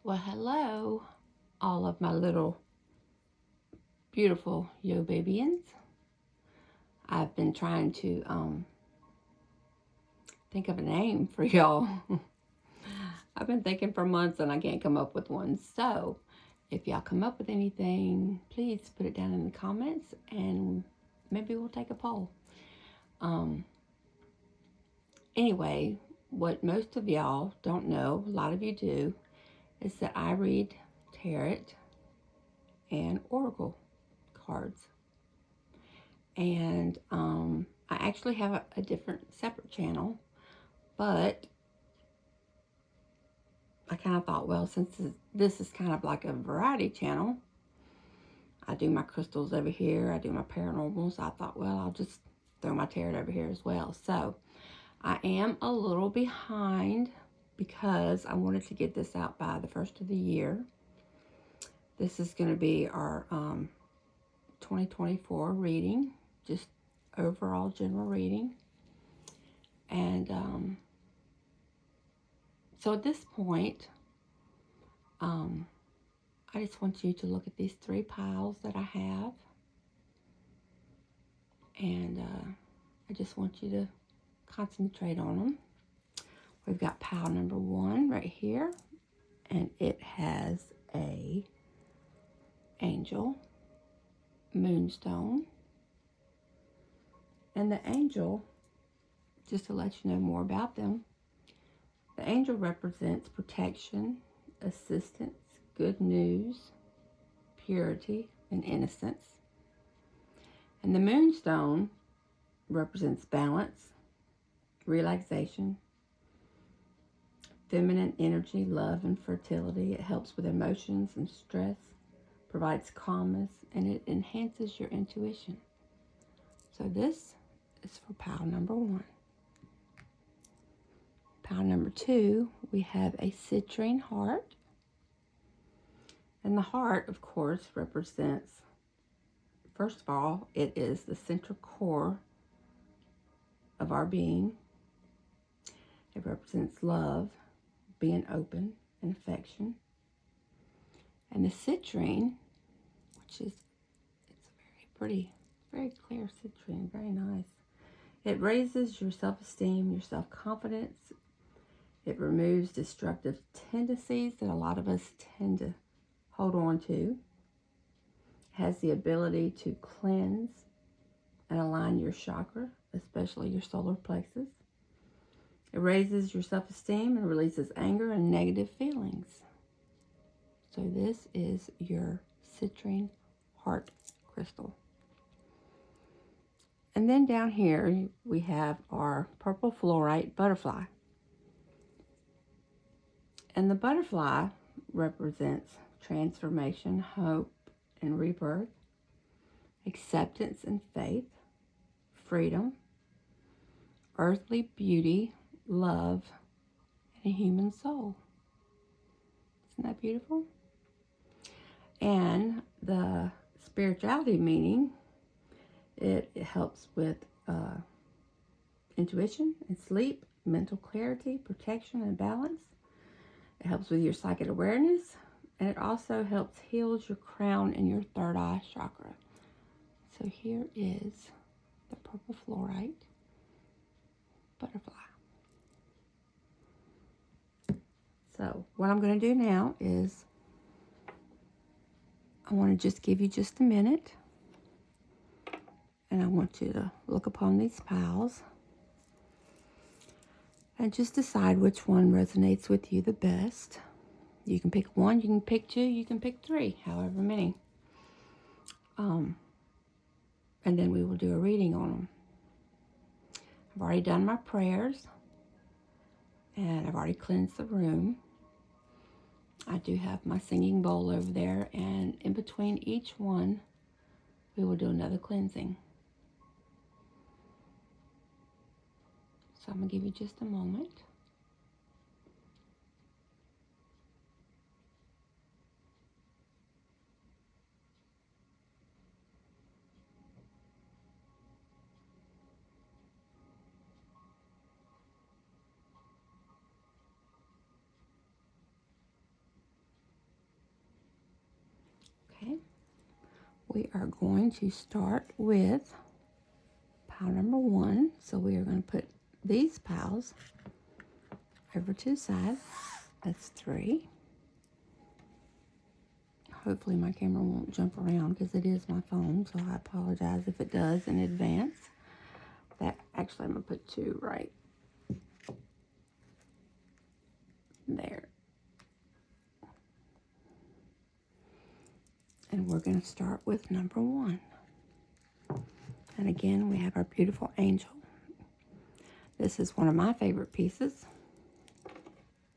Well, hello, all of my little beautiful Yo Babians. I've been trying to think of a name for y'all. I've been thinking for months and I can't come up with one. So, if y'all come up with anything, please put it down in the comments and maybe we'll take a poll. Um, anyway, what most of y'all don't know, a lot of you do, is that I read tarot and oracle cards. And I actually have a different separate channel, but I kind of thought, well, since this is kind of like a variety channel, I do my crystals over here, I do my paranormals. I thought, well, I'll just throw my tarot over here as well. So I am a little behind because I wanted to get this out by the first of the year. This is going to be our 2024 reading, just overall general reading. And so at this point, I just want you to look at these three piles that I have. And I just want you to concentrate on them. We've got pile number 1 right here. And it has a angel, moonstone. And the angel, just to let you know more about them, the angel represents protection, assistance, good news, purity, and innocence. And the moonstone represents balance, relaxation, feminine energy, love, and fertility. It helps with emotions and stress, provides calmness, and it enhances your intuition. So this is for pile number 1. Pile number 2, we have a citrine heart. And the heart, of course, represents, first of all, it is the central core of our being. It represents love, being open, and affection. And the citrine, which is, it's very pretty, very clear citrine, very nice. It raises your self-esteem, your self-confidence. It removes destructive tendencies that a lot of us tend to hold on to. It has the ability to cleanse and align your chakra, especially your solar plexus. It raises your self-esteem and releases anger and negative feelings. So this is your citrine heart crystal. And then down here we have our purple fluorite butterfly. And the butterfly represents transformation, hope, and rebirth, acceptance and faith, freedom, earthly beauty, love, and a human soul. Isn't that beautiful? And the spirituality meaning, it helps with intuition and sleep, mental clarity, protection, and balance. It helps with your psychic awareness, and it also helps heal your crown and your third eye chakra. So here is the purple fluorite butterfly. So what I'm going to do now is I want to just give you just a minute, and I want you to look upon these piles and just decide which one resonates with you the best. You can pick 1, you can pick 2, you can pick 3, however many. And then we will do a reading on them. I've already done my prayers, and I've already cleansed the room. I do have my singing bowl over there, and in between each one, we will do another cleansing. So I'm going to give you just a moment. we are going to start with pile number 1. So we are going to put these piles over to the side. That's 3. Hopefully my camera won't jump around because it is my phone, so I apologize if it does in advance. That actually, I'm going to put 2 right there. And we're going to start with number 1. And again, we have our beautiful angel. This is one of my favorite pieces.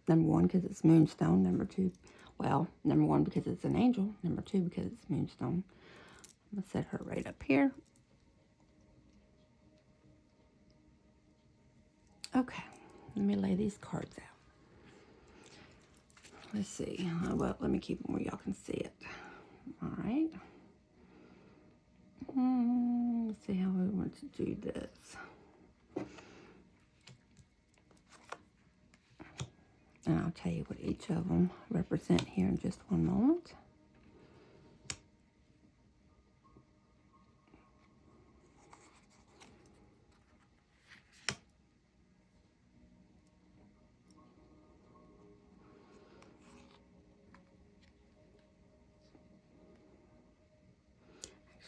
Number 1, because it's moonstone. Number 2, well, number 1, because it's an angel. Number 2, because it's moonstone. I'm going to set her right up here. Okay, let me lay these cards out. Let's see. Well, let me keep them where y'all can see it. All right. Let's see how we want to do this. And I'll tell you what each of them represent here in just one moment.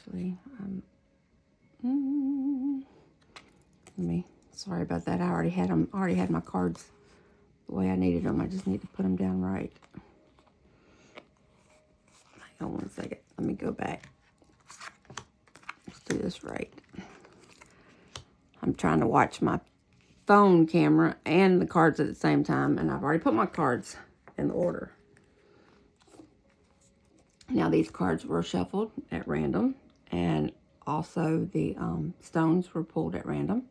Actually, sorry about that. I already had them. I already had my cards the way I needed them. I just need to put them down right. Hang on one second. Let me go back. Let's do this right. I'm trying to watch my phone camera and the cards at the same time, and I've already put my cards in the order. Now these cards were shuffled at random, and also the stones were pulled at random.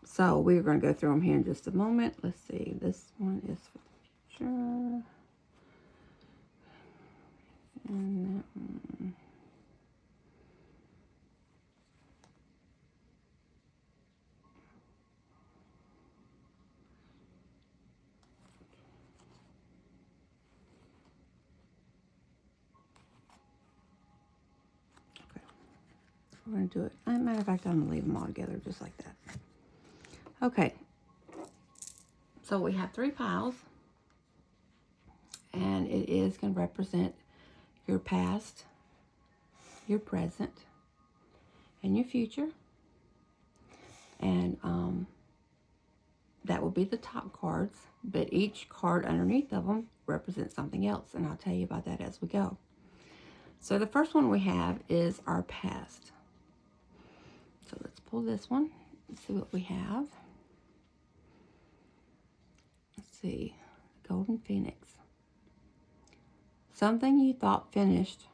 So we're going to go through them here in just a moment. Let's see. This one is for the future. And that one. Okay. We're going to do it. As a matter of fact, I'm going to leave them all together just like that. Okay. So we have 3 piles. And it is going to represent your past, your present, and your future. And that will be the top cards, but each card underneath of them represents something else, and I'll tell you about that as we go. So the first one we have is our past. So let's pull this one and see what we have. Let's see, Golden Phoenix. Something you thought finished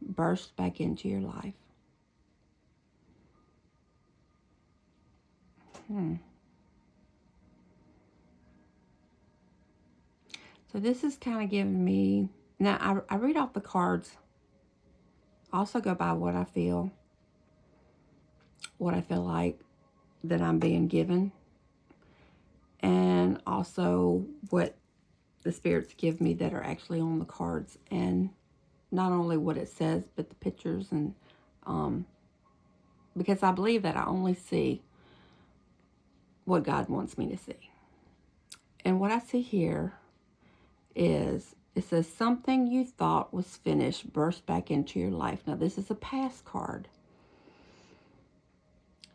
burst back into your life. So this is kind of giving me, now I read off the cards. I also go by what I feel like that I'm being given, and also what the spirits give me that are actually on the cards, and not only what it says, but the pictures, and because I believe that I only see what God wants me to see. And what I see here is, it says something you thought was finished burst back into your life. Now this is a past card.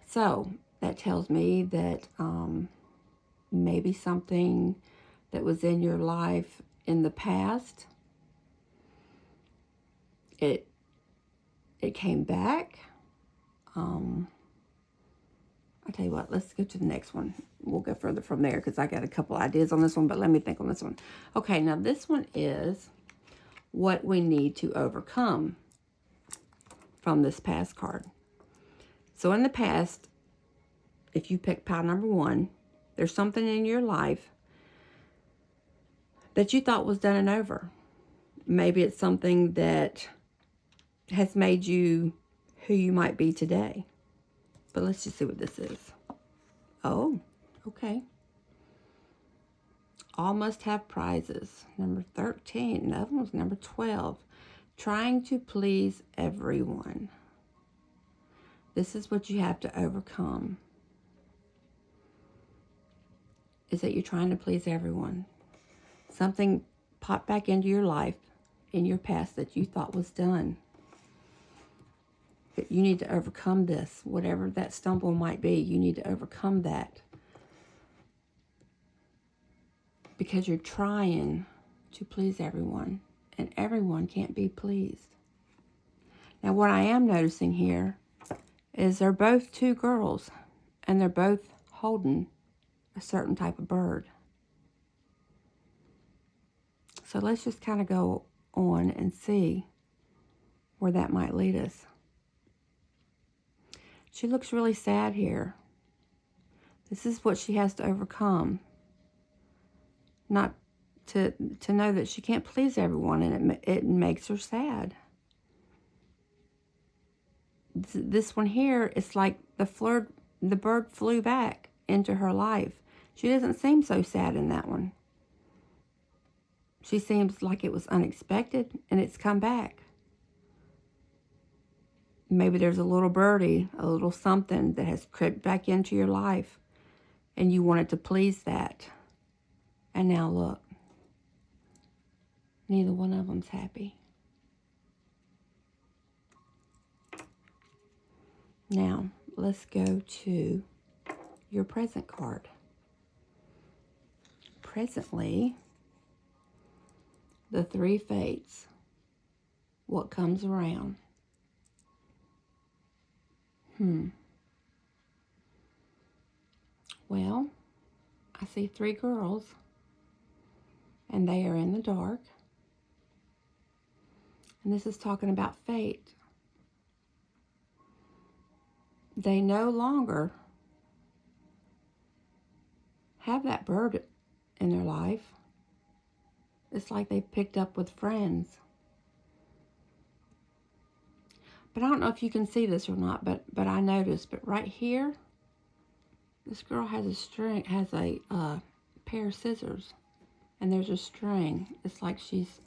So that tells me that maybe something that was in your life in the past, it came back. I'll tell you what, let's go to the next one. We'll go further from there because I got a couple ideas on this one, but let me think on this one. Okay, now this one is what we need to overcome from this past card. So in the past, if you pick pile number 1, there's something in your life that you thought was done and over. Maybe it's something that has made you who you might be today. But let's just see what this is. Oh, okay. All must have prizes. Number 13. The other one's number 12. Trying to please everyone. This is what you have to overcome. Is that you're trying to please everyone. Something popped back into your life in your past that you thought was done. That you need to overcome this. Whatever that stumble might be, you need to overcome that. Because you're trying to please everyone. And everyone can't be pleased. Now what I am noticing here is they're both two girls. And they're both holding a certain type of bird. So let's just kind of go on and see where that might lead us. She looks really sad here. This is what she has to overcome. Not to know that she can't please everyone, and it makes her sad. This one here, it's like the bird flew back into her life. She doesn't seem so sad in that one. She seems like it was unexpected, and it's come back. Maybe there's a little birdie, a little something that has crept back into your life, and you wanted to please that. And now look, neither one of them's happy. Now, let's go to your present card. Presently, the Three Fates. What comes around? Well, I see three girls, and they are in the dark. And this is talking about fate. They no longer have that bird in their life. It's like they picked up with friends. But I don't know if you can see this or not, but I noticed. But right here, this girl has a pair of scissors, and there's a string. It's like she's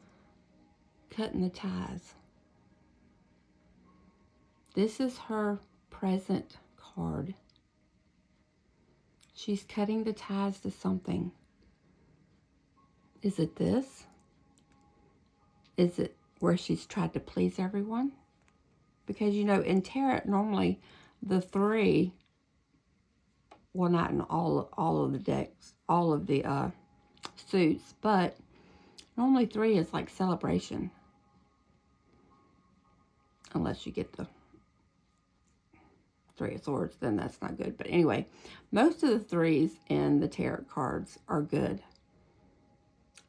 cutting the ties. This is her present card. She's cutting the ties to something. Is it this? Is it where she's tried to please everyone? Because, you know, in tarot, normally the three, well, not in all of the decks, all of the suits, but normally three is like celebration. Unless you get the Three of Swords, then that's not good. But anyway, most of the threes in the tarot cards are good.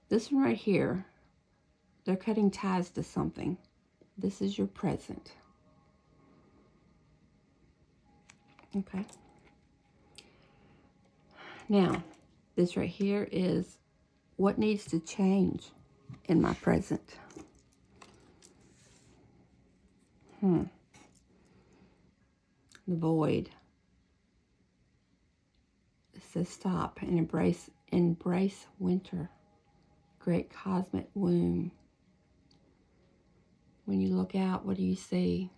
This one right here, they're cutting ties to something. This is your present. Okay. Now, this right here is what needs to change in my present. The Void. It says stop and embrace winter. Great cosmic womb. When you look out, what do you see?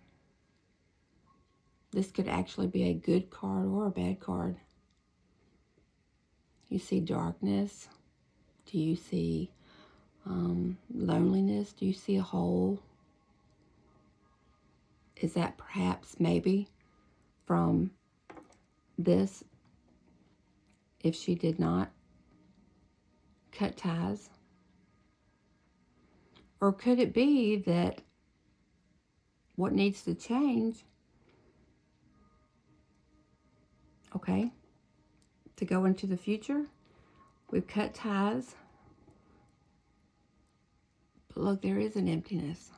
This could actually be a good card or a bad card. You see darkness. Do you see loneliness? Do you see a hole? Is that perhaps maybe from this, if she did not cut ties? Or could it be that what needs to change, okay, to go into the future, we've cut ties, but look, there is an emptiness.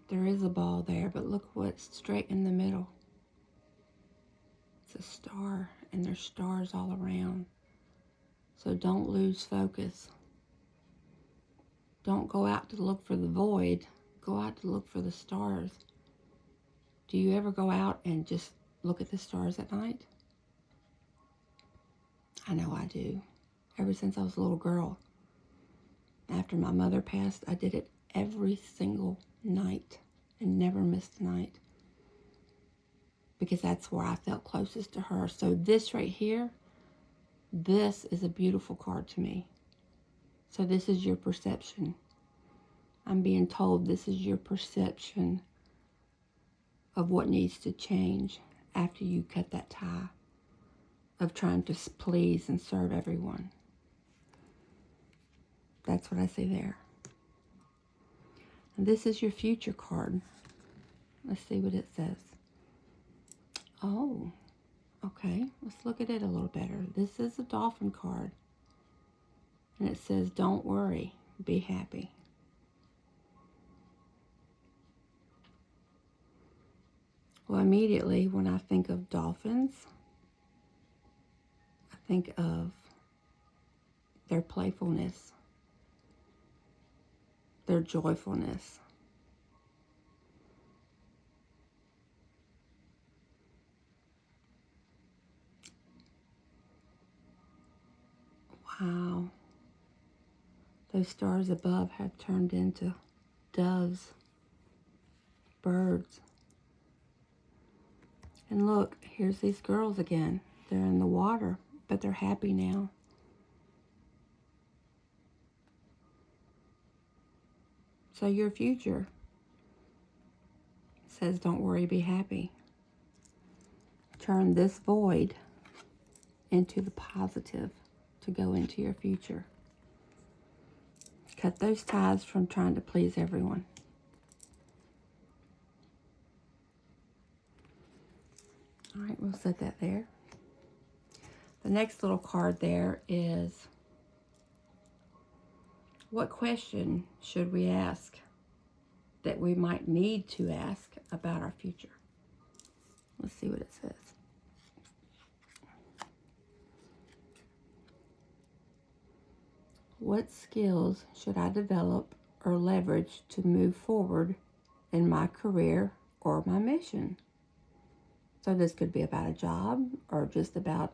There is a ball there, but look what's straight in the middle. It's a star, and there's stars all around. So don't lose focus. Don't go out to look for the void. Go out to look for the stars. Do you ever go out and just look at the stars at night? I know I do. Ever since I was a little girl. After my mother passed, I did it every single night and never missed a night, because that's where I felt closest to her. So this right here, this is a beautiful card to me. So this is your perception. I'm being told this is your perception of what needs to change after you cut that tie of trying to please and serve everyone. That's what I see there. And this is your future card. Let's see what it says. Oh, okay. Let's look at it a little better. This is a dolphin card. And it says, don't worry, be happy. Well, immediately when I think of dolphins, I think of their playfulness, their joyfulness. Wow. Those stars above have turned into doves, birds. And look, here's these girls again. They're in the water, but they're happy now. So your future says, don't worry, be happy. Turn this void into the positive to go into your future. Cut those ties from trying to please everyone. All right, we'll set that there. The next little card there is, what question should we ask that we might need to ask about our future? Let's see what it says. What skills should I develop or leverage to move forward in my career or my mission? So this could be about a job or just about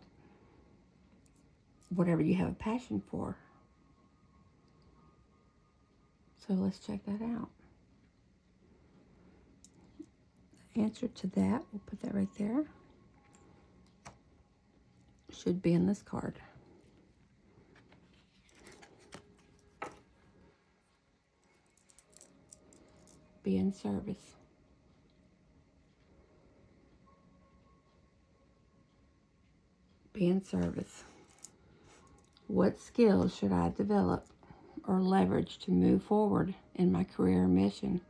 whatever you have a passion for. So let's check that out. The answer to that, we'll put that right there, should be in this card. Be in service. Be in service. What skills should I develop or leverage to move forward in my career or mission?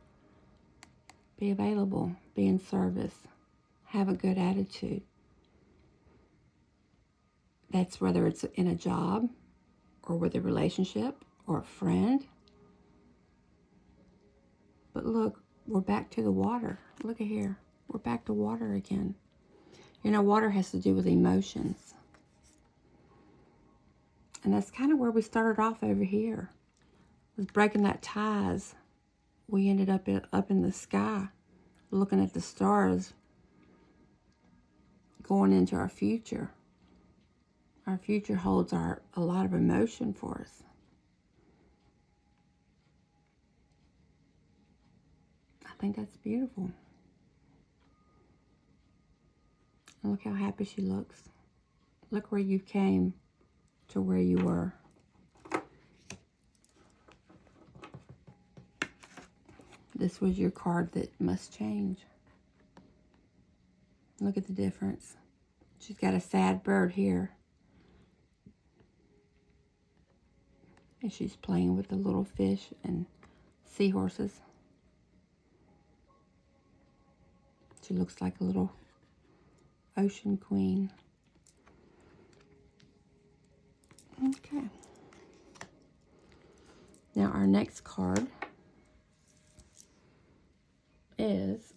Be available. Be in service. Have a good attitude. That's whether it's in a job or with a relationship or a friend. But look, we're back to the water. Look at here. We're back to water again. You know, water has to do with emotions. And that's kind of where we started off over here. Was breaking that ties. We ended up in the sky, looking at the stars, going into our future. Our future holds a lot of emotion for us. I think that's beautiful. And look how happy she looks. Look where you came to where you were. This was your card that must change. Look at the difference. She's got a sad bird here. And she's playing with the little fish and seahorses. She looks like a little ocean queen. Okay. Now our next card is,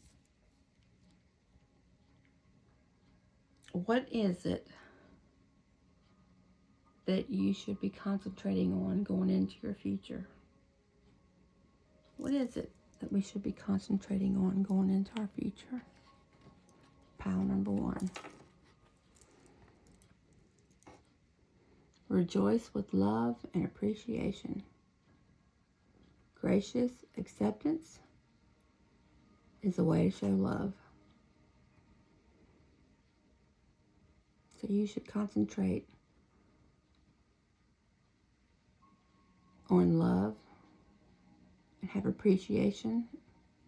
what is it that you should be concentrating on going into your future? What is it that we should be concentrating on going into our future? Pile number 1. Rejoice with love and appreciation. gracious acceptance is a way to show love. So you should concentrate on love and have appreciation.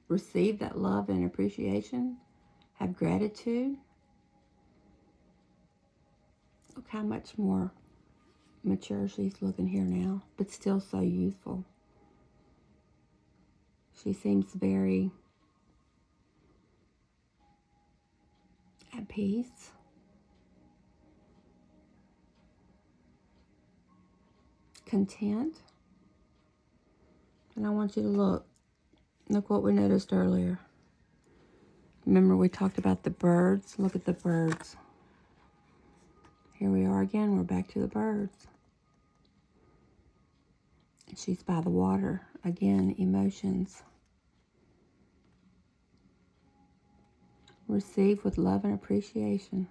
Receive that love and appreciation. Have gratitude. Look how much more mature she's looking here now, but still so youthful. She seems very at peace. Content. And I want you to look what we noticed earlier. Remember we talked about the birds? Look at the birds. Here we are again, we're back to the birds. And she's by the water. Again, emotions. Receive with love and appreciation.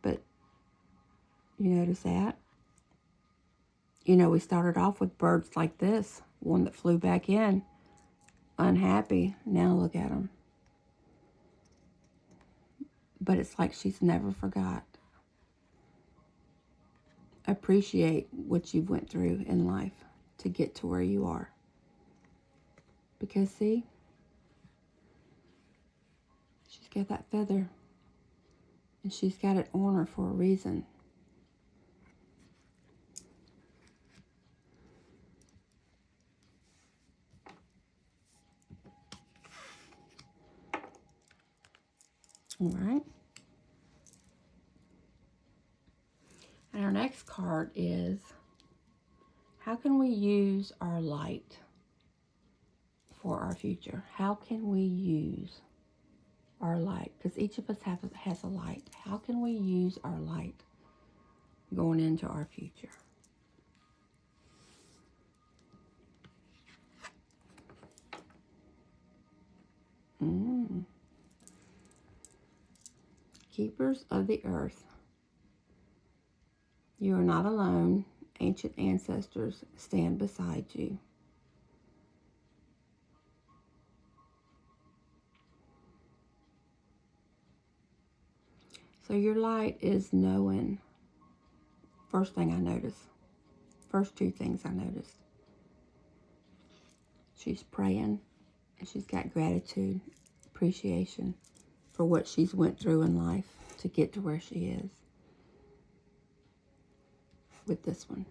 But you notice that? You know, we started off with birds like this. One that flew back in, unhappy. Now look at them. But it's like she's never forgot. Appreciate what you've went through in life to get to where you are. Because see, she's got that feather. And she's got it on her for a reason. All right. And our next card is, how can we use our light for our future? How can we use our light? Because each of us has a light. How can we use our light going into our future? Keepers of the earth. You are not alone. Ancient ancestors stand beside you. So your light is knowing. First thing I noticed. First two things I noticed. She's praying and she's got gratitude, appreciation for what she's went through in life to get to where she is. With this one,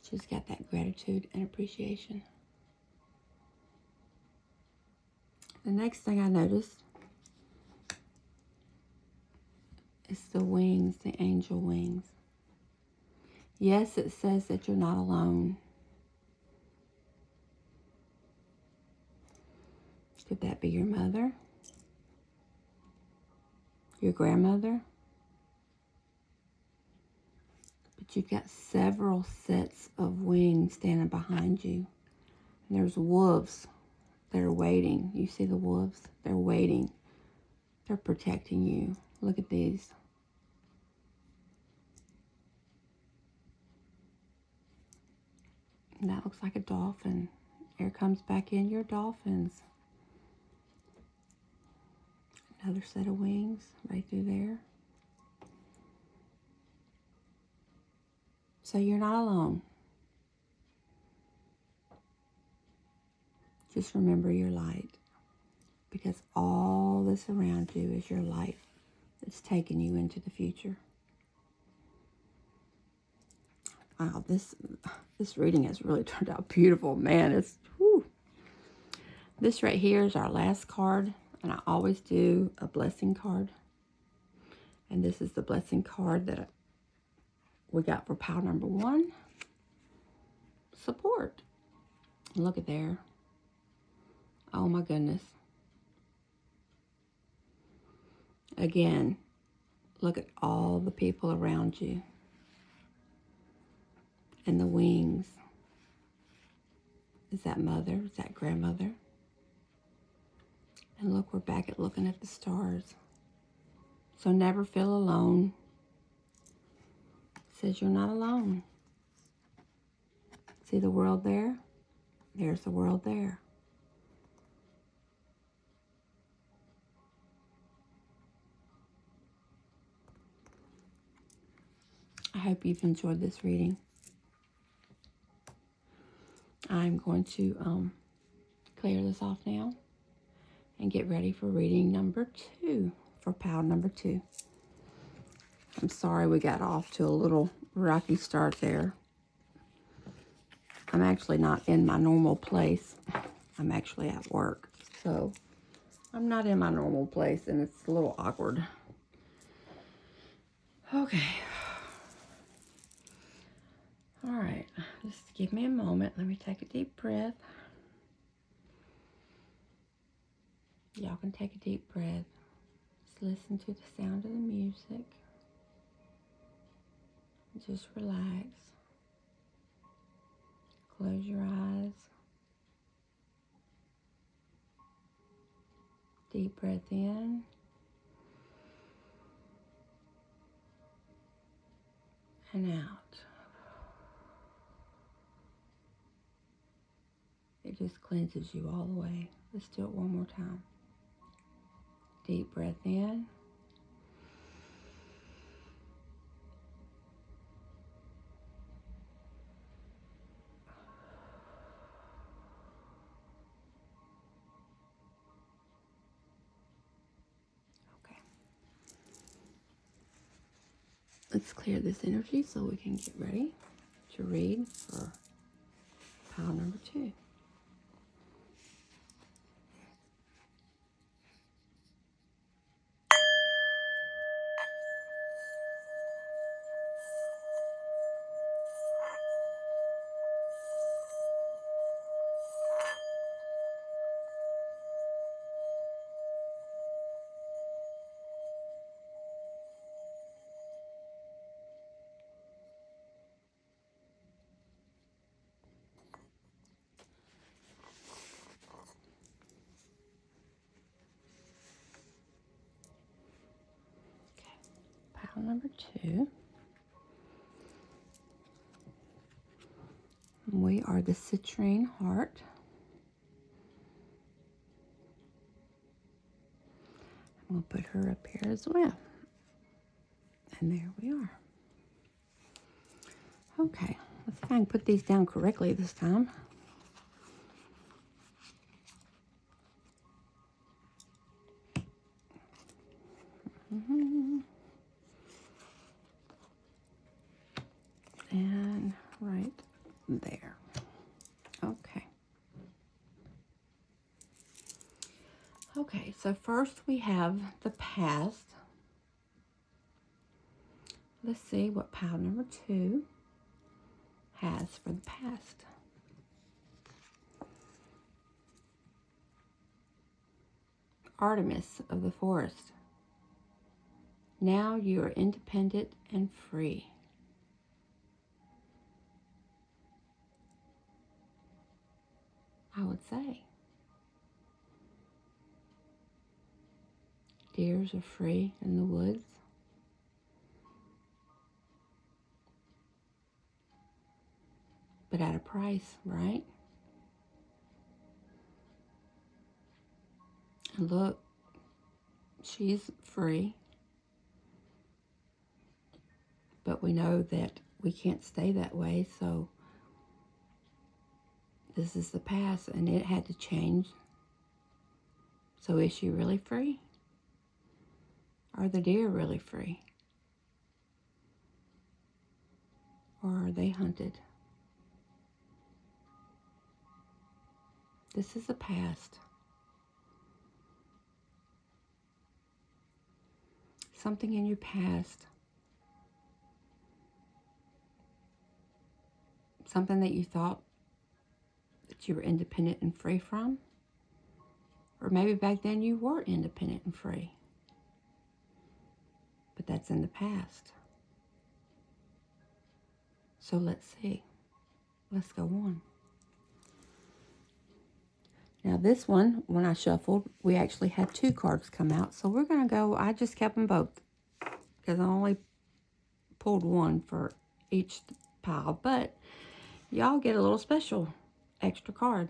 she's got that gratitude and appreciation. The next thing I noticed is the wings, the angel wings. Yes, it says that you're not alone. Could that be your mother? Your grandmother? But you've got several sets of wings standing behind you. And there's wolves that are waiting. You see the wolves? They're waiting. They're protecting you. Look at these. And that looks like a dolphin. Here comes back in your dolphins. Another set of wings right through there. So you're not alone. Just remember your light. Because all this around you is your light that's taking you into the future. Wow, this reading has really turned out beautiful. Man, it's, whew. This right here is our last card. And I always do a blessing card. And this is the blessing card that we got for pile number 1. Support. Look at there. Oh my goodness. Again, look at all the people around you. And the wings. Is that mother? Is that grandmother? And look, we're back at looking at the stars. So never feel alone. It says you're not alone. See the world there? There's the world there. I hope you've enjoyed this reading. I'm going to clear this off now and get ready for reading number 2, for pile number 2. I'm sorry we got off to a little rocky start there. I'm actually not in my normal place. I'm actually at work, so I'm not in my normal place, and it's a little awkward. Okay. All right, just give me a moment. Let me take a deep breath. Y'all can take a deep breath. Just listen to the sound of the music. Just relax. Close your eyes. Deep breath in. And out. It just cleanses you all the way. Let's do it one more time. Deep breath in. Okay. Let's clear this energy so we can get ready to read for pile number 2. Pile number 2. We are the citrine heart. I'm going to put her up here as well. And there we are. Okay, let's see if I can put these down correctly this time. And right there. Okay. Okay, so first we have the past. Let's see what pile number 2 has for the past. Artemis of the forest. Now you are independent and free. I would say. Deers are free in the woods. But at a price, right? And look, she's free. But we know that we can't stay that way, so this is the past, and it had to change. So is she really free? Are the deer really free? Or are they hunted? This is the past. Something in your past. Something that you thought that you were independent and free from. Or maybe back then you were independent and free. But that's in the past. So let's see. Let's go on. Now this one, when I shuffled, we actually had 2 cards come out. So we're going to go, I just kept them both. Because I only pulled one for each pile. But y'all get a little special extra card.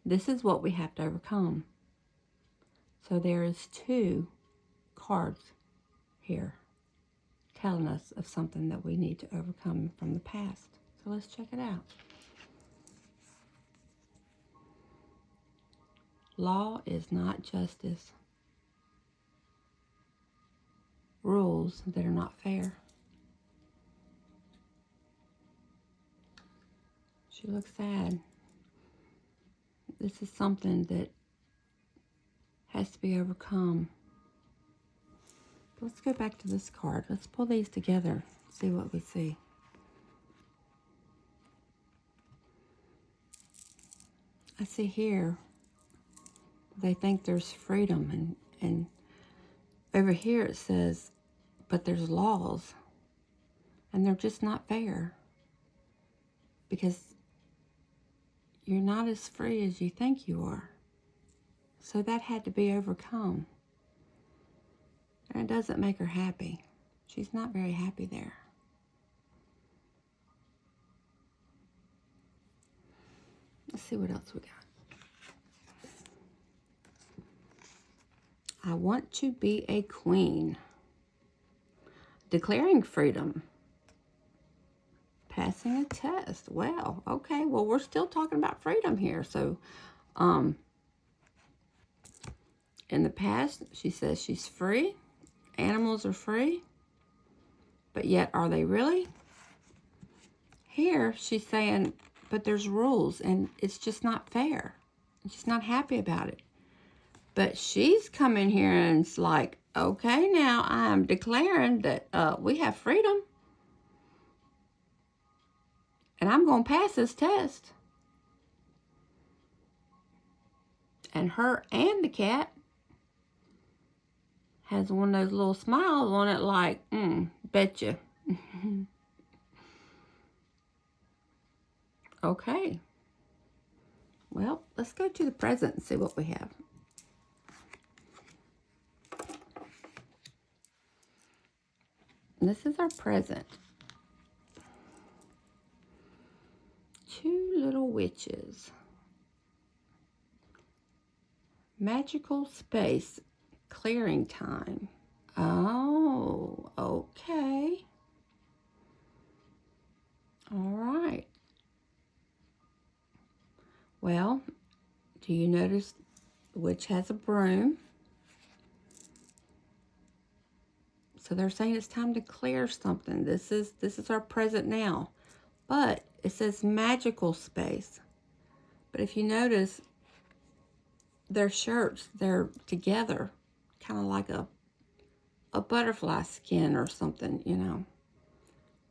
This is what we have to overcome. So there is 2 cards here telling us of something that we need to overcome from the past. So let's check it out. Law is not justice. Rules that are not fair. She looks sad. This is something that has to be overcome. Let's go back to this card. Let's pull these together, see what we see. I see here, they think there's freedom, and over here it says, but there's laws, and they're just not fair, because you're not as free as you think you are. So that had to be overcome. And it doesn't make her happy. She's not very happy there. Let's see what else we got. I want to be a queen. Declaring freedom. Passing a test. Well, okay. Well, we're still talking about freedom here. So, in the past, she says she's free. Animals are free. But yet, are they really? Here, she's saying, but there's rules, and it's just not fair. She's not happy about it. But she's coming here and it's like, okay, now I'm declaring that we have freedom. And I'm going to pass this test. And her and the cat has one of those little smiles on it like, betcha. Okay. Well, let's go to the present and see what we have. This is our present. 2 little witches. Magical space. Clearing time. Oh, okay. All right. Well, do you notice the witch has a broom? So they're saying it's time to clear something. This is our present now. But it says magical space. But if you notice, their shirts, they're together, kind of like a butterfly skin or something, you know.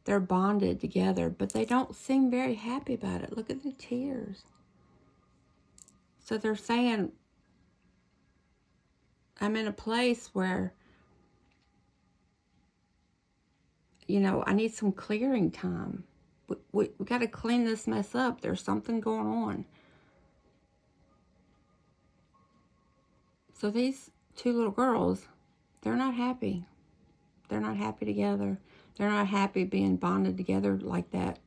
They're bonded together, but they don't seem very happy about it. Look at the tears. So they're saying, I'm in a place where, you know, I need some clearing time. We got to clean this mess up. There's something going on. So these 2 little girls, they're not happy. They're not happy together. They're not happy being bonded together like that.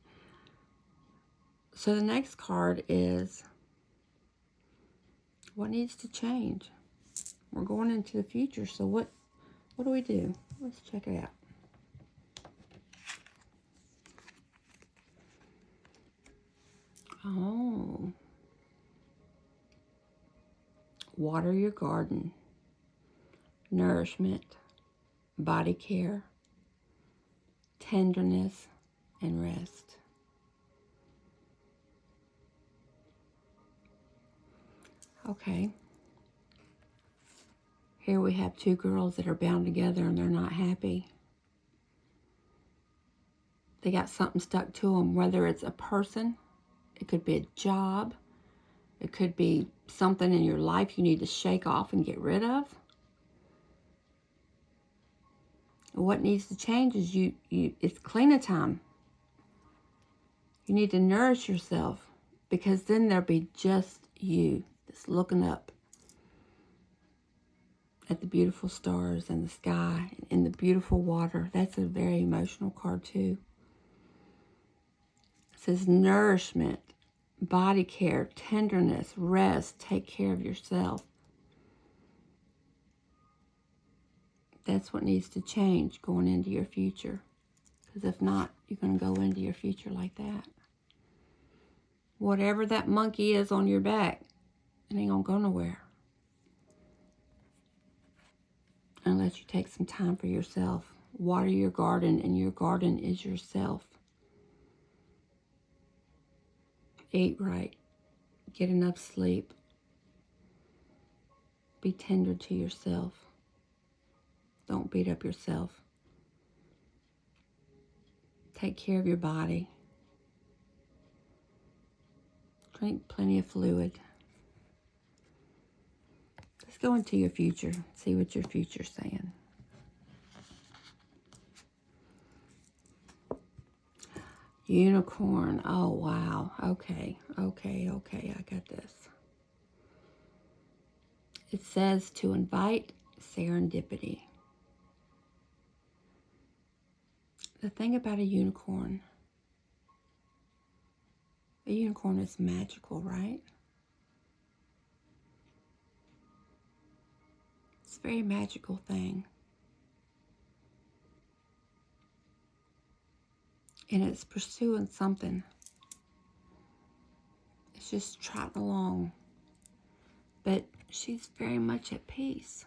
So the next card is, what needs to change? We're going into the future. So what do we do? Let's check it out. Oh. Water your garden. Nourishment. Body care. Tenderness and rest. Okay. Here we have 2 girls that are bound together and they're not happy. They got something stuck to them, whether it's a person, it could be a job, it could be something in your life you need to shake off and get rid of. What needs to change is it's cleaning time. You need to nourish yourself, because then there'll be just you, just looking up at the beautiful stars and the sky and the beautiful water. That's a very emotional card too. says nourishment, body care, tenderness, rest, take care of yourself. That's what needs to change going into your future. Because if not, you're going to go into your future like that. Whatever that monkey is on your back, it ain't going to go nowhere. Unless you take some time for yourself. Water your garden, and your garden is yourself. Eat right. Get enough sleep. Be tender to yourself. Don't beat up yourself. Take care of your body. Drink plenty of fluid. Let's go into your future. See what your future's saying. Unicorn. Oh, wow. Okay. I got this. It says to invite serendipity. The thing about a unicorn is magical, right? It's a very magical thing. And it's pursuing something. It's just trotting along. But she's very much at peace.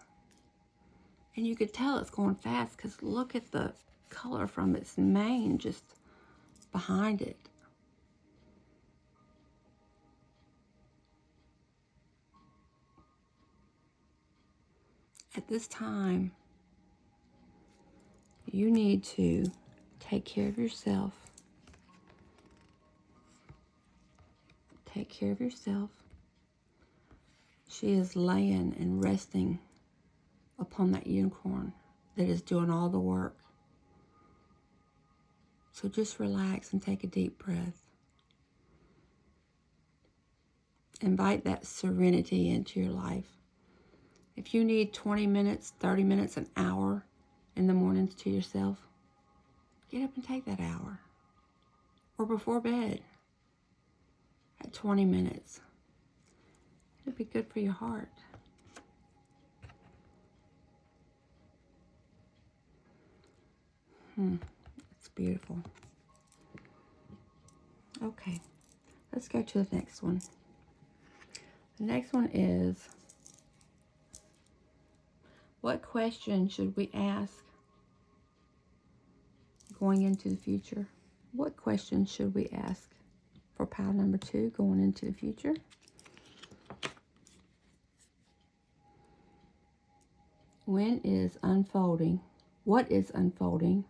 And you could tell it's going fast because look at the color from its mane just behind it. At this time, you need to take care of yourself. Take care of yourself. She is laying and resting upon that unicorn that is doing all the work. So just relax and take a deep breath. Invite that serenity into your life. If you need 20 minutes, 30 minutes, an hour in the mornings to yourself, get up and take that hour. Or before bed at 20 minutes. It'll be good for your heart. It's beautiful. Okay, let's go to the next one. The next one is, what question should we ask going into the future? What question should we ask for pile number 2 going into the future? When is unfolding? What is unfolding?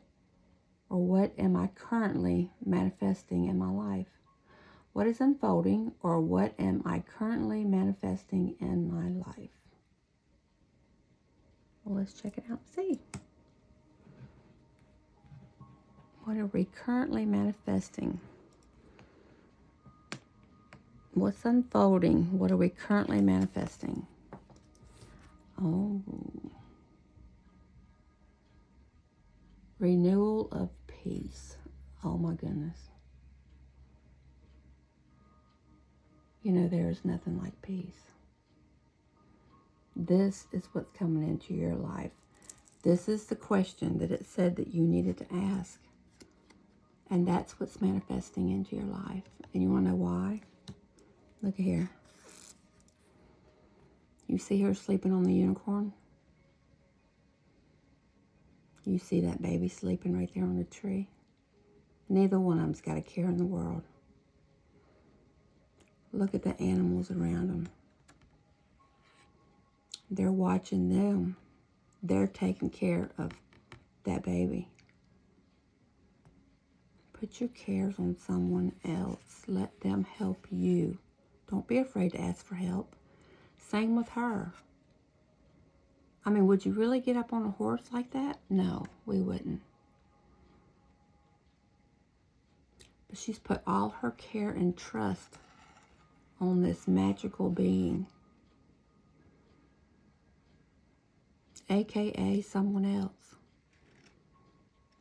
Or what am I currently manifesting in my life? What is unfolding, or what am I currently manifesting in my life? Well, let's check it out and see. What are we currently manifesting? What's unfolding? What are we currently manifesting? Oh. Renewal of peace. Oh my goodness. You know, there is nothing like peace. This is what's coming into your life. This is the question that it said that you needed to ask. And that's what's manifesting into your life. And you want to know why? Look at here. You see her sleeping on the unicorn? You see that baby sleeping right there on the tree? Neither one of them's got a care in the world. Look at the animals around them. They're watching them. They're taking care of that baby. Put your cares on someone else. Let them help you. Don't be afraid to ask for help. Same with her. I mean, would you really get up on a horse like that? No, we wouldn't. But she's put all her care and trust on this magical being, aka someone else.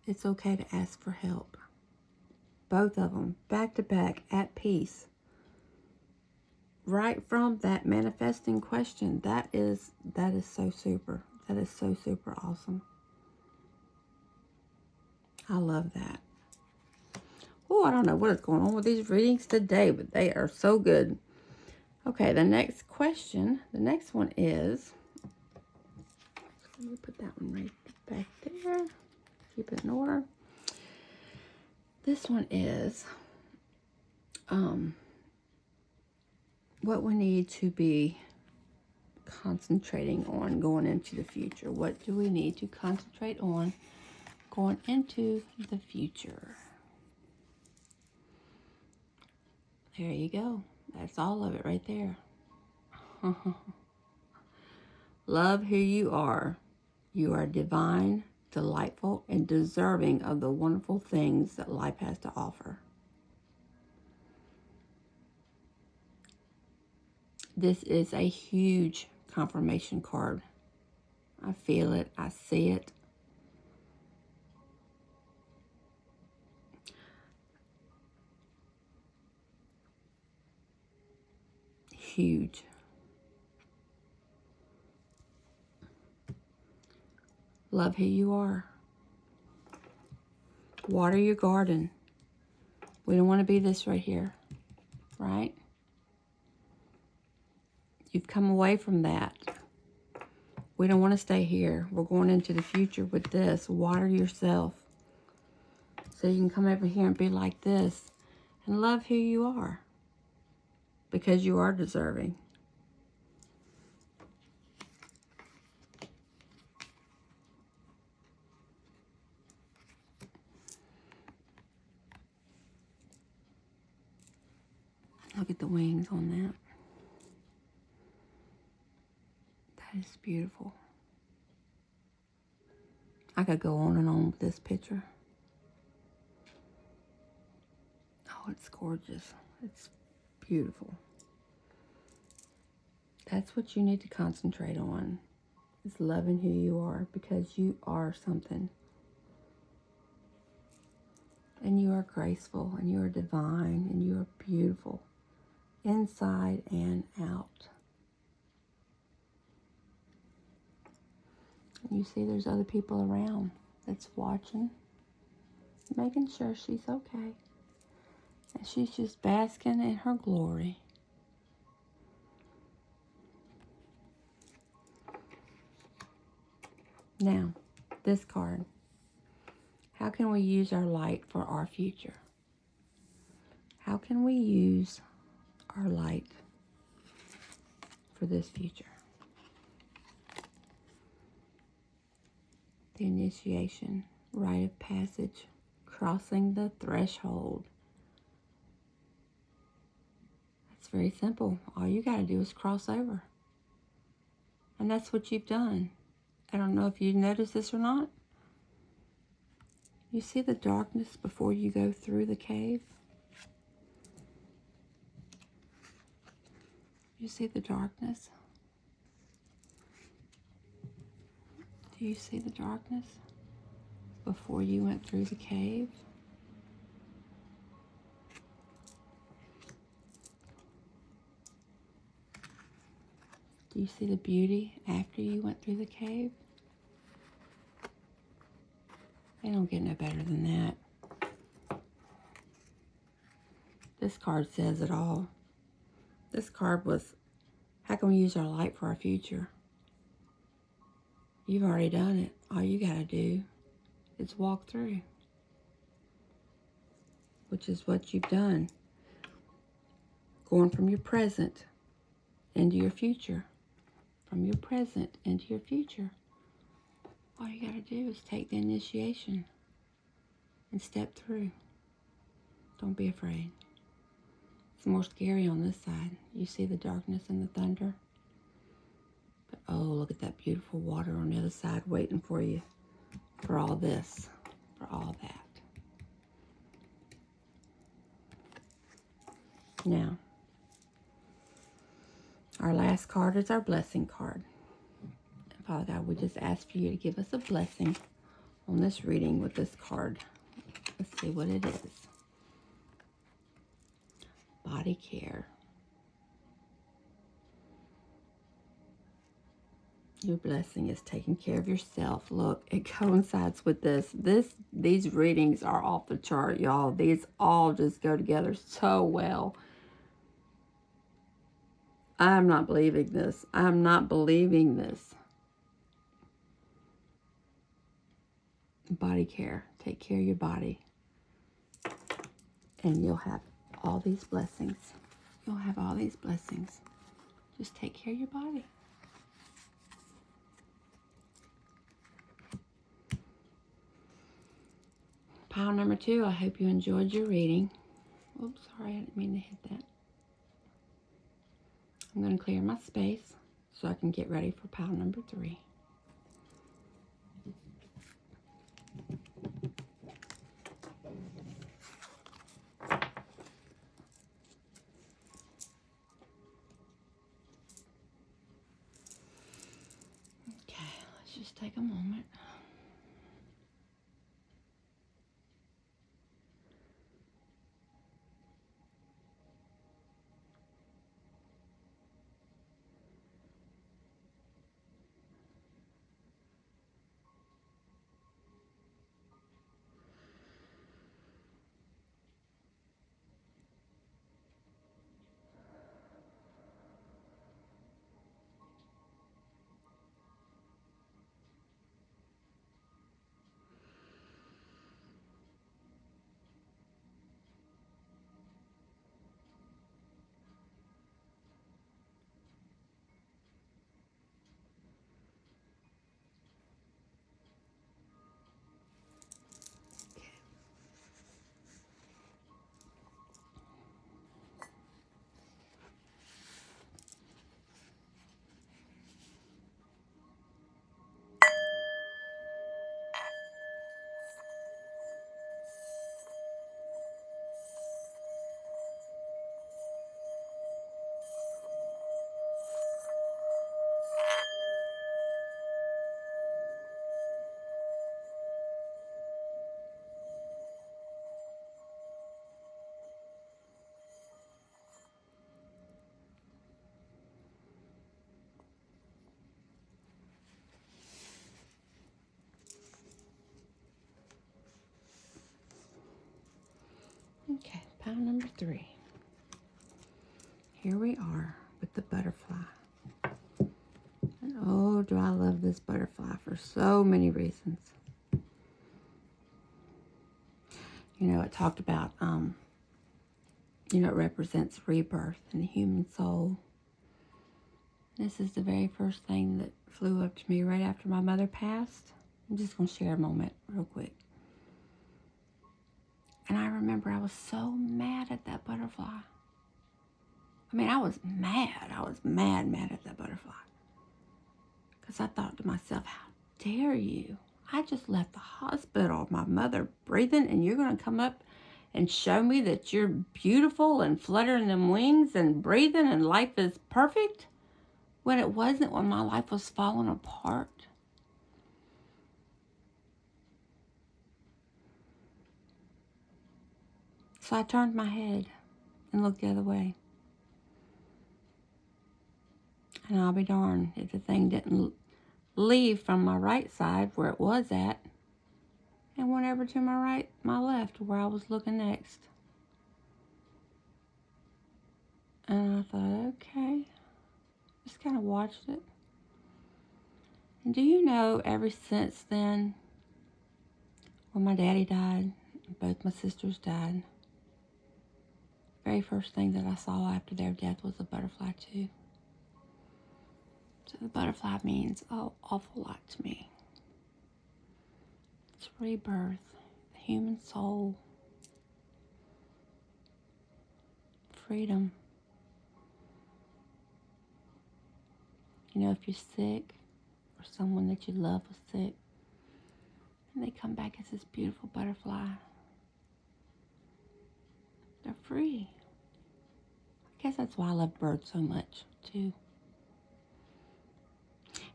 It's okay to ask for help. Both of them, back to back, at peace. Right from that manifesting question. That is so super. That is so super awesome. I love that. Oh, I don't know what is going on with these readings today, but they are so good. Okay, the next question, the next one is, let me put that one right back there. Keep it in order. This one is, what we need to be concentrating on going into the future. What do we need to concentrate on going into the future? There you go. That's all of it right there. Love who you are. You are divine, delightful, and deserving of the wonderful things that life has to offer. This is a huge confirmation card. I feel it. I see it. Huge. Love who you are. Water your garden. We don't want to be this right here, right? You've come away from that. We don't want to stay here. We're going into the future with this. Water yourself so you can come over here and be like this and love who you are, because you are deserving. Look at the wings on that. That is beautiful. I could go on and on with this picture. Oh, it's gorgeous. It's beautiful. That's what you need to concentrate on, is loving who you are, because you are something. And you are graceful, and you are divine, and you are beautiful, inside and out. And you see there's other people around that's watching, making sure she's okay. And she's just basking in her glory. Now, this card. How can we use our light for our future? How can we use our light for this future? The initiation, rite of passage, crossing the threshold. It's very simple. All you got to do is cross over. And that's what you've done. I don't know if you noticed this or not. You see the darkness before you go through the cave? You see the darkness? Do you see the darkness before you went through the cave? Do you see the beauty after you went through the cave? They don't get no better than that. This card says it all. This card was, how can we use our light for our future? You've already done it. All you got to do is walk through, which is what you've done. Going from your present into your future. From your present into your future. All you got to do is take the initiation and step through. Don't be afraid. It's more scary on this side. You see the darkness and the thunder? But oh, look at that beautiful water on the other side waiting for you. For all this. For all that. Now, our last card is our blessing card. Father God, we just ask for you to give us a blessing on this reading with this card. Let's see what it is. body care. Your blessing is taking care of yourself. Look, it coincides with this. These readings are off the chart, y'all. These all just go together so well. I'm not believing this. I'm not believing this. Body care. Take care of your body. And you'll have all these blessings. You'll have all these blessings. Just take care of your body. Pile number 2, I hope you enjoyed your reading. Oops, sorry, I didn't mean to hit that. I'm going to clear my space so I can get ready for pile number 3. Okay, let's just take a moment. Okay, pile number 3. Here we are with the butterfly. And oh, do I love this butterfly for so many reasons. You know, it talked about, it represents rebirth in the human soul. This is the very first thing that flew up to me right after my mother passed. I'm just going to share a moment real quick. And I remember I was so mad at that butterfly. I mean, I was mad. I was mad at that butterfly. Because I thought to myself, how dare you? I just left the hospital, my mother breathing, and you're going to come up and show me that you're beautiful and fluttering them wings and breathing and life is perfect? When it wasn't, when my life was falling apart. So I turned my head and looked the other way. And I'll be darned if the thing didn't leave from my right side where it was at and went over to my left where I was looking next. And I thought, okay, just kind of watched it. And do you know, ever since then, when my daddy died, both my sisters died, the very first thing that I saw after their death was a butterfly too. So the butterfly means an awful lot to me. It's rebirth, the human soul, freedom. You know, if you're sick or someone that you love was sick, and they come back as this beautiful butterfly, they're free. I guess that's why I love birds so much, too.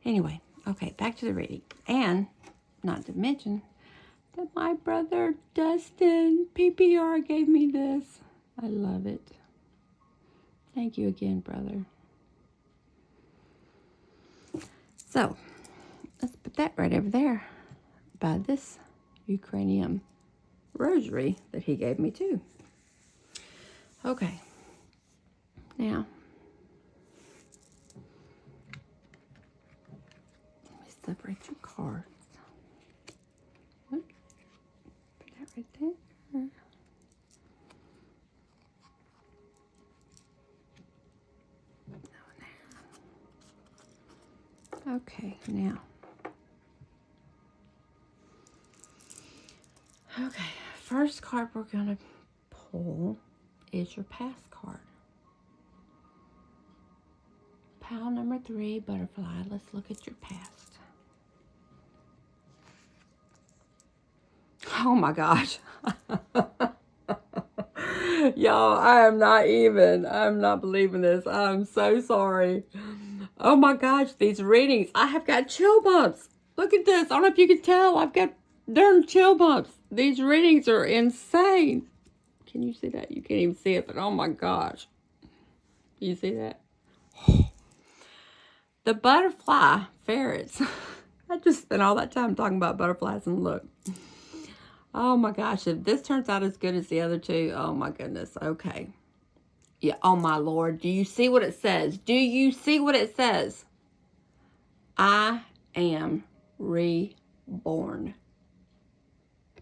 Anyway, okay, back to the reading. And, not to mention, that my brother Dustin PPR gave me this. I love it. Thank you again, brother. So, let's put that right over there by this Ukrainian rosary that he gave me too. Okay. Now, let me separate your cards. Put that right there. Okay, now. Okay, first card we're going to pull is your past card. Pile number 3, butterfly. Let's look at your past. Oh my gosh. Y'all, I'm not believing this. I'm so sorry. Oh my gosh, these readings. I have got chill bumps. Look at this. I don't know if you can tell. I've got darn chill bumps. These readings are insane. Can you see that? You can't even see it, but oh my gosh. You see that? The butterfly ferrets. I just spent all that time talking about butterflies and look. Oh my gosh, if this turns out as good as the other two, oh my goodness. Okay. Yeah, oh my Lord. Do you see what it says? Do you see what it says? I am reborn.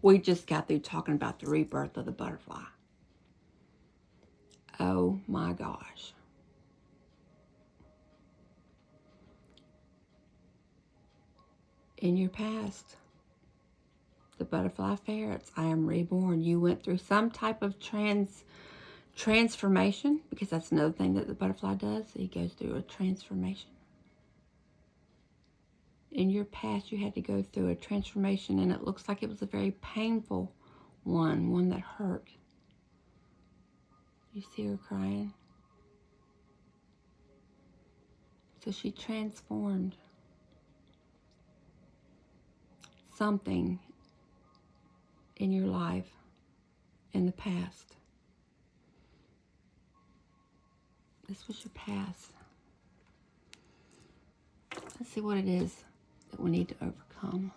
We just got through talking about the rebirth of the butterfly. Oh my gosh. In your past, the butterfly ferrets, I am reborn. You went through some type of transformation, because that's another thing that the butterfly does. He goes through a transformation. In your past, you had to go through a transformation, and it looks like it was a very painful one that hurt. You see her crying? So she transformed something in your life in the past. This was your past. Let's see what it is that we need to overcome.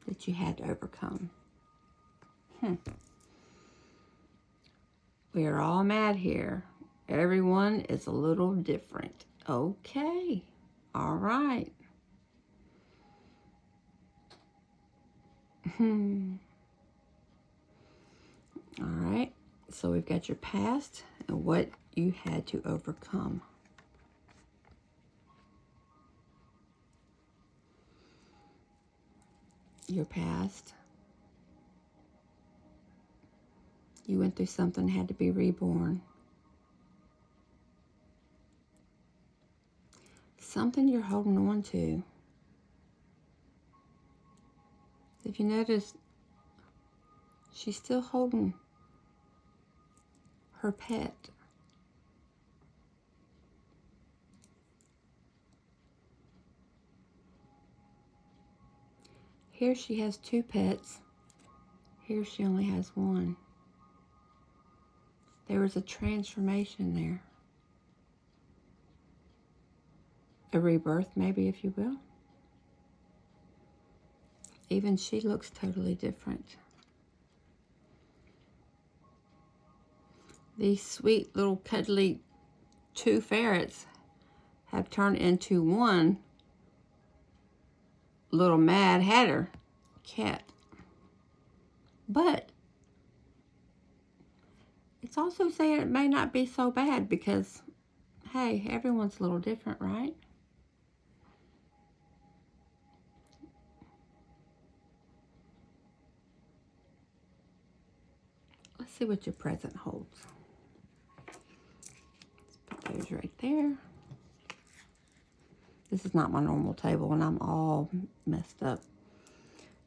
That you had to overcome. We are all mad here. Everyone is a little different. Okay. All right. All right. So we've got your past and what you had to overcome. Your past. You went through something, had to be reborn. Something you're holding on to. If you notice, she's still holding her pet. Here she has 2 pets. Here she only has 1. There was a transformation there. A rebirth, maybe, if you will. Even she looks totally different. These sweet little cuddly 2 ferrets have turned into 1 little Mad Hatter cat. But it's also saying it may not be so bad because, hey, everyone's a little different, right? Let's see what your present holds. Let's put those right there. This is not my normal table and I'm all messed up.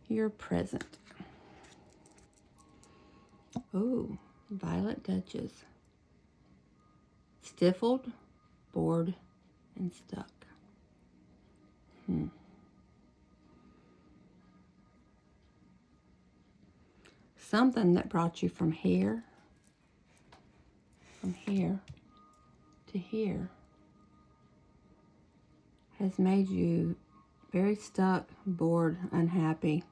Your present. Ooh, Violet Duchess. Stifled, bored, and stuck. Something that brought you from here from here to here has made you very stuck, bored, unhappy,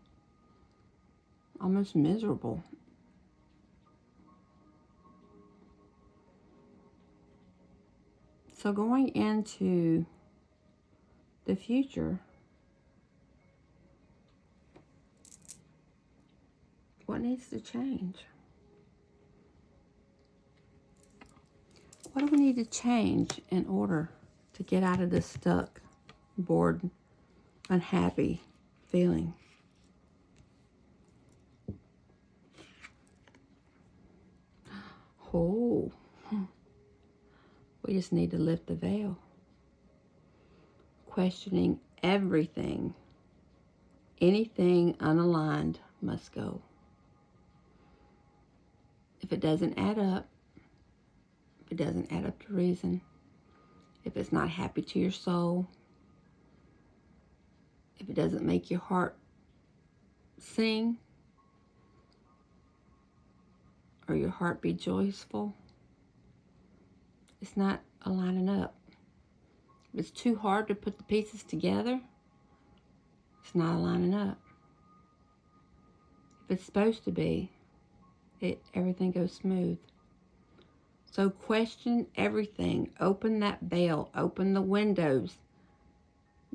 almost miserable. So going into the future, what needs to change? What do we need to change in order to get out of this stuck, bored, unhappy feeling? Oh, we just need to lift the veil. Questioning everything. Anything unaligned must go. If it doesn't add up, if it doesn't add up to reason, if it's not happy to your soul, if it doesn't make your heart sing or your heart be joyful, it's not aligning up. If it's too hard to put the pieces together, it's not aligning up. If it's supposed to be, everything goes smooth. So question everything. Open that veil. Open the windows.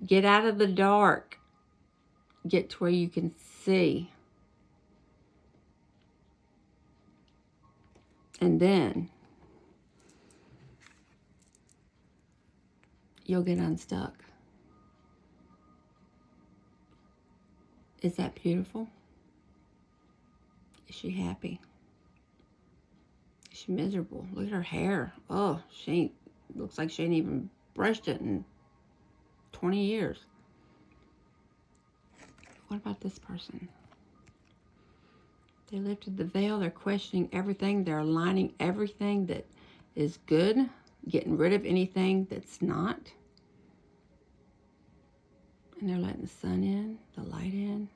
Get out of the dark. Get to where you can see. And then you'll get unstuck. Is that beautiful? Is she happy? Is she miserable? Look at her hair. Oh, looks like she ain't even brushed it in 20 years. What about this person? They lifted the veil. They're questioning everything. They're aligning everything that is good, getting rid of anything that's not. And they're letting the sun in, the light in.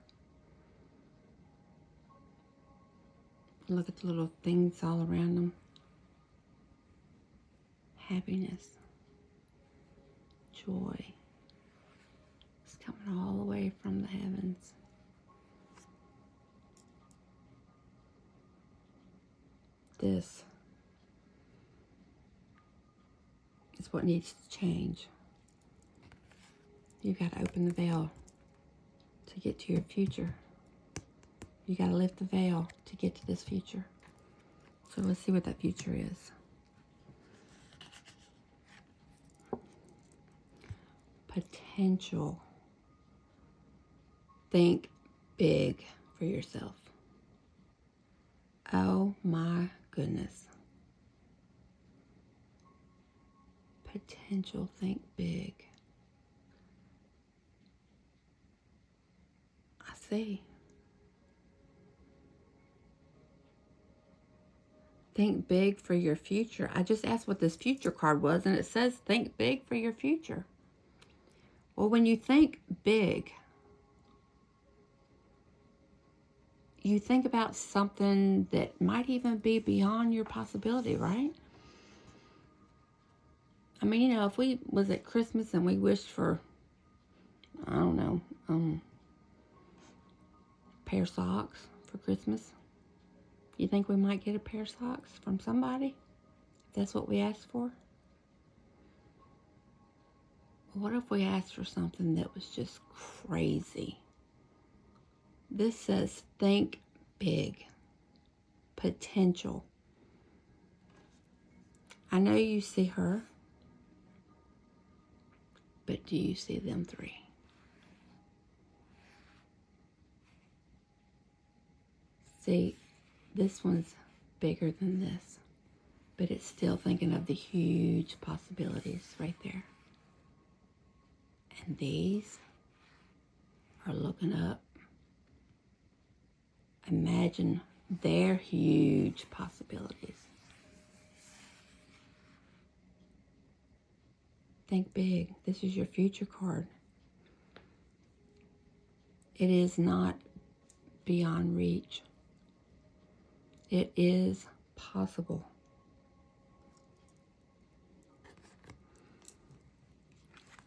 Look at the little things all around them. Happiness, joy. It's coming all the way from the heavens. This is what needs to change. You've got to open the veil to get to your future. You got to lift the veil to get to this future. So let's see what that future is. Potential. Think big for yourself. Oh my goodness. Potential. Think big. I see. Think big for your future. I just asked what this future card was, and it says think big for your future. Well, when you think big, you think about something that might even be beyond your possibility, right? I mean, if we was at Christmas and we wished for, I don't know, a pair of socks for Christmas, you think we might get a pair of socks from somebody? If that's what we asked for? What if we asked for something that was just crazy? This says think big. Potential. I know you see her, but do you see them three? See, this one's bigger than this, but it's still thinking of the huge possibilities right there. And these are looking up. Imagine their huge possibilities. Think big. This is your future card. It is not beyond reach. It is possible.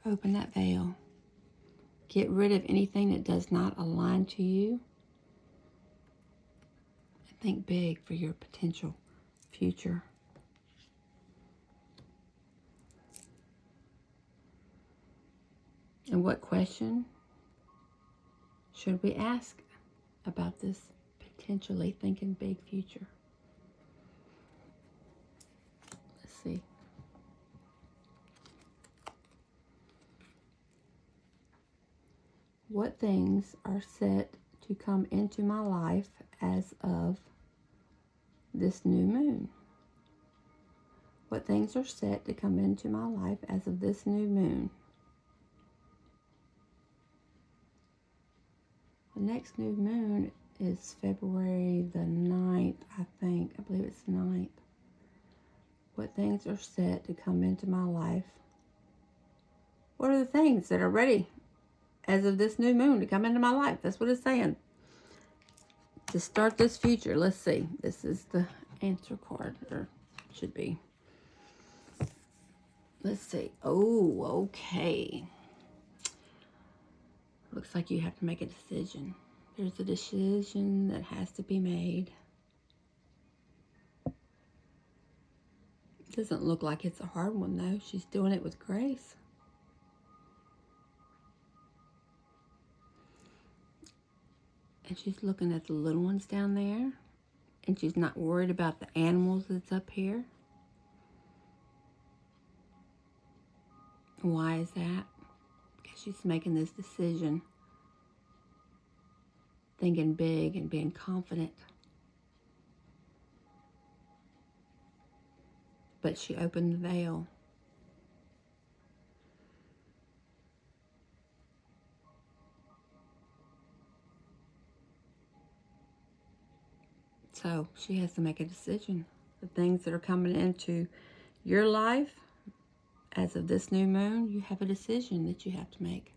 Open that veil. Get rid of anything that does not align to you. And think big for your potential future. And what question should we ask about this potentially thinking big future? Let's see. What things are set to come into my life as of this new moon? What things are set to come into my life as of this new moon? The next new moon is February the 9th, I think. I believe it's the 9th. What things are set to come into my life? What are the things that are ready as of this new moon to come into my life? That's what it's saying. To start this future. Let's see. This is the answer card, or should be. Let's see. Oh, okay. Looks like you have to make a decision. There's a decision that has to be made. Doesn't look like it's a hard one, though. She's doing it with grace. And she's looking at the little ones down there. And she's not worried about the animals that's up here. Why is that? Because she's making this decision, thinking big and being confident. But she opened the veil. So she has to make a decision. The things that are coming into your life as of this new moon, you have a decision that you have to make.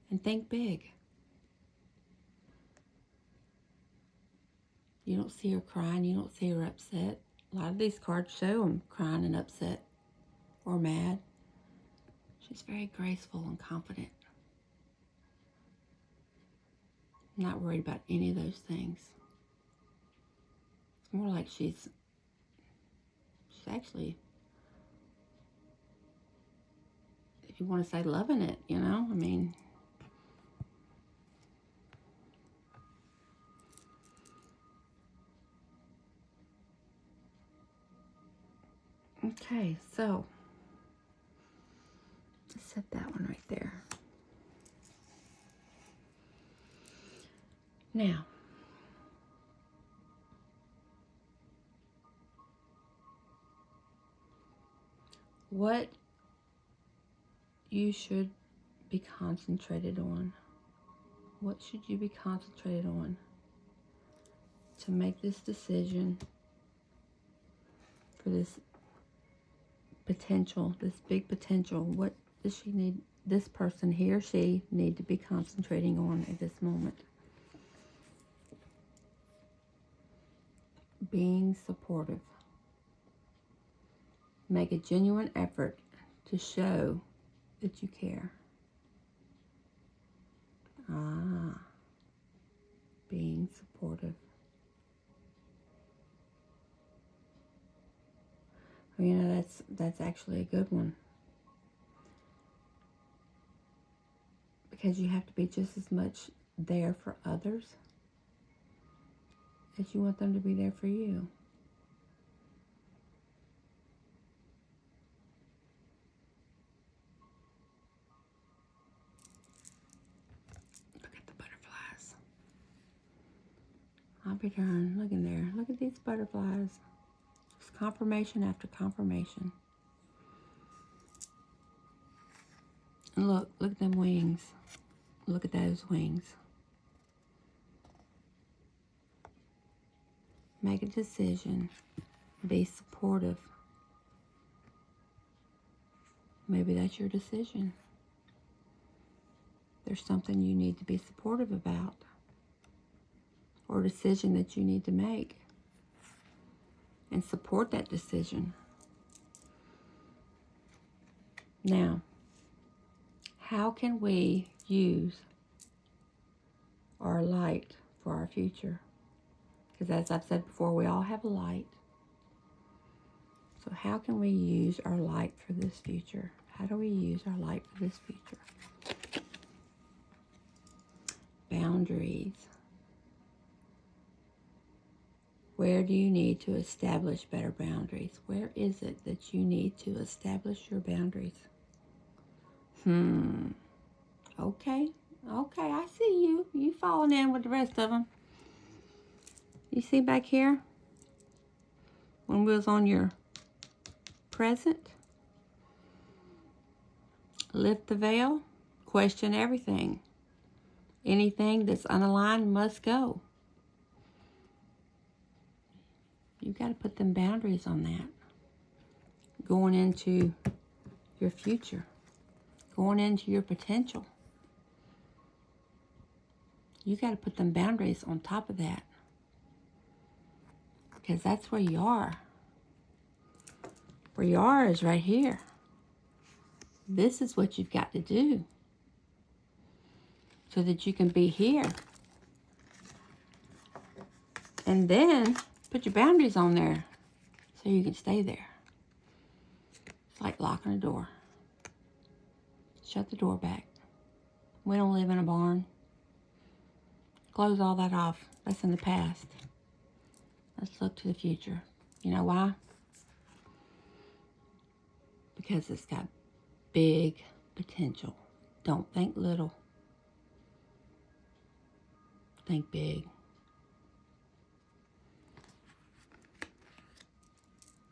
And think big. You don't see her crying. You don't see her upset. A lot of these cards show them crying and upset or mad. She's very graceful and confident. Not worried about any of those things. It's more like she's actually, if you want to say loving it, you know, I mean. Okay, so just set that one right there. Now, what you should be concentrated on? What should you be concentrated on to make this decision for this potential, this big potential? What does she need, this person, he or she, need to be concentrating on at this moment? Being supportive. Make a genuine effort to show that you care. Being supportive. Well, you know, that's actually a good one. Because you have to be just as much there for others as you want them to be there for you. Look at the butterflies. I'll be darned. Look in there. Look at these butterflies. It's confirmation after confirmation. And look at them wings. Look at those wings. Make a decision. Be supportive. Maybe that's your decision. There's something you need to be supportive about, or a decision that you need to make, and support that decision. Now, How can we use our light for our future? Because as I've said before, we all have light. So how can we use our light for this future? How do we use our light for this future? Boundaries. Where do you need to establish better boundaries? Where is it that you need to establish your boundaries? Okay. Okay, I see you. You falling in with the rest of them. You see back here? When we was on your present, lift the veil, question everything. Anything that's unaligned must go. You've got to put them boundaries on that. Going into your future. Going into your potential. You got to put them boundaries on top of that. Because that's where you are. Where you are is right here. This is what you've got to do. So that you can be here. And then put your boundaries on there. So you can stay there. It's like locking a door. Shut the door back. We don't live in a barn. Close all that off. That's in the past. Let's look to the future. You know why? Because it's got big potential. Don't think little. Think big.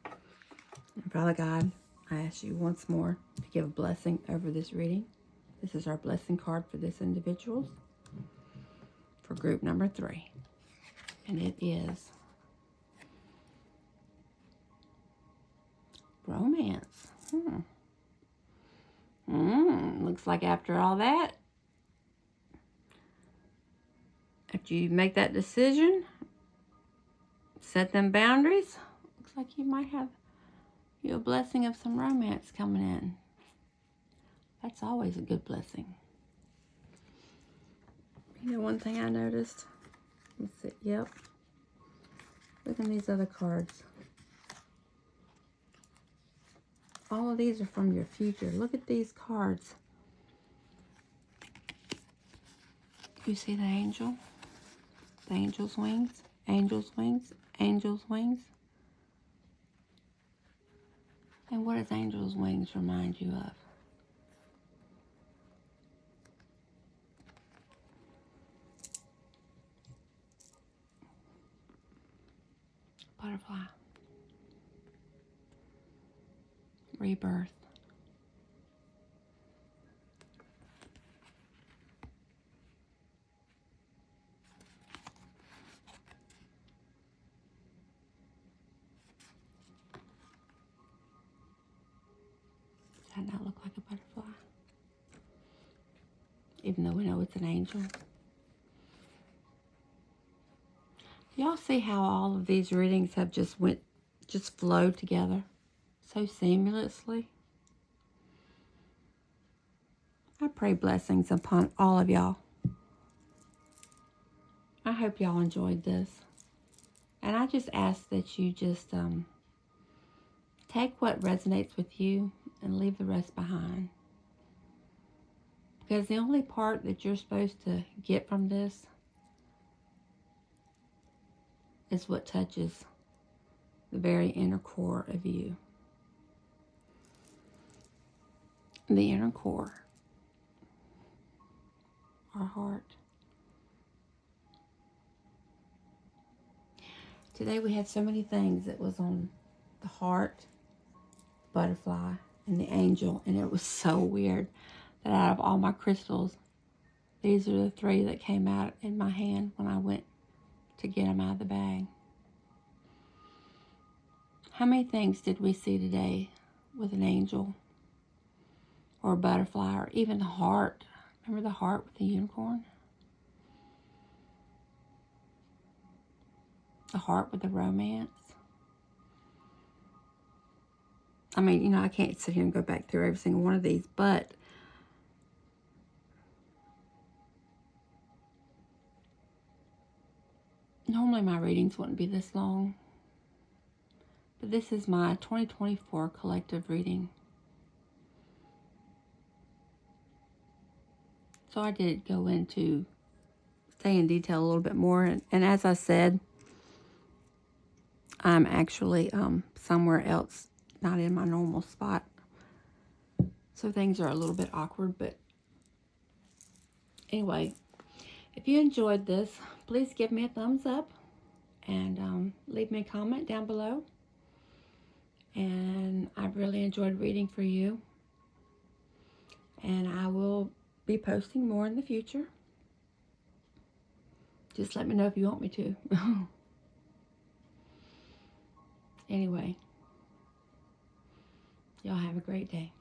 And Father God, I ask you once more to give a blessing over this reading. This is our blessing card for this individuals. For group number 3. And it is romance. Looks like after all that, after you make that decision, set them boundaries, looks like you might have a blessing of some romance coming in. That's always a good blessing. You know, one thing I noticed, let's see, yep, look at these other cards. All of these are from your future. Look at these cards. You see the angel? The angel's wings, angel's wings, angel's wings. And what does angel's wings remind you of? Butterfly. Rebirth. Does that not look like a butterfly? Even though we know it's an angel. Y'all see how all of these readings have just flowed together so seamlessly? I pray blessings upon all of y'all. I hope y'all enjoyed this. And I just ask that you just take what resonates with you and leave the rest behind. Because the only part that you're supposed to get from this is what touches the very inner core of you. The inner core. Our heart. Today we had so many things that was on the heart, butterfly, and the angel, and it was so weird that out of all my crystals, these are the 3 that came out in my hand when I went to get them out of the bag. How many things did we see today with an angel or a butterfly or even the heart? Remember the heart with the unicorn? The heart with the romance? I mean, you know, I can't sit here and go back through every single one of these, but Normally my readings wouldn't be this long, but this is my 2024 collective reading. So I did go into stay in detail a little bit more. And as I said, I'm actually somewhere else, not in my normal spot. So things are a little bit awkward. But anyway, if you enjoyed this, please give me a thumbs up and leave me a comment down below. And I really enjoyed reading for you. And I will be posting more in the future. Just let me know if you want me to. Anyway, y'all have a great day.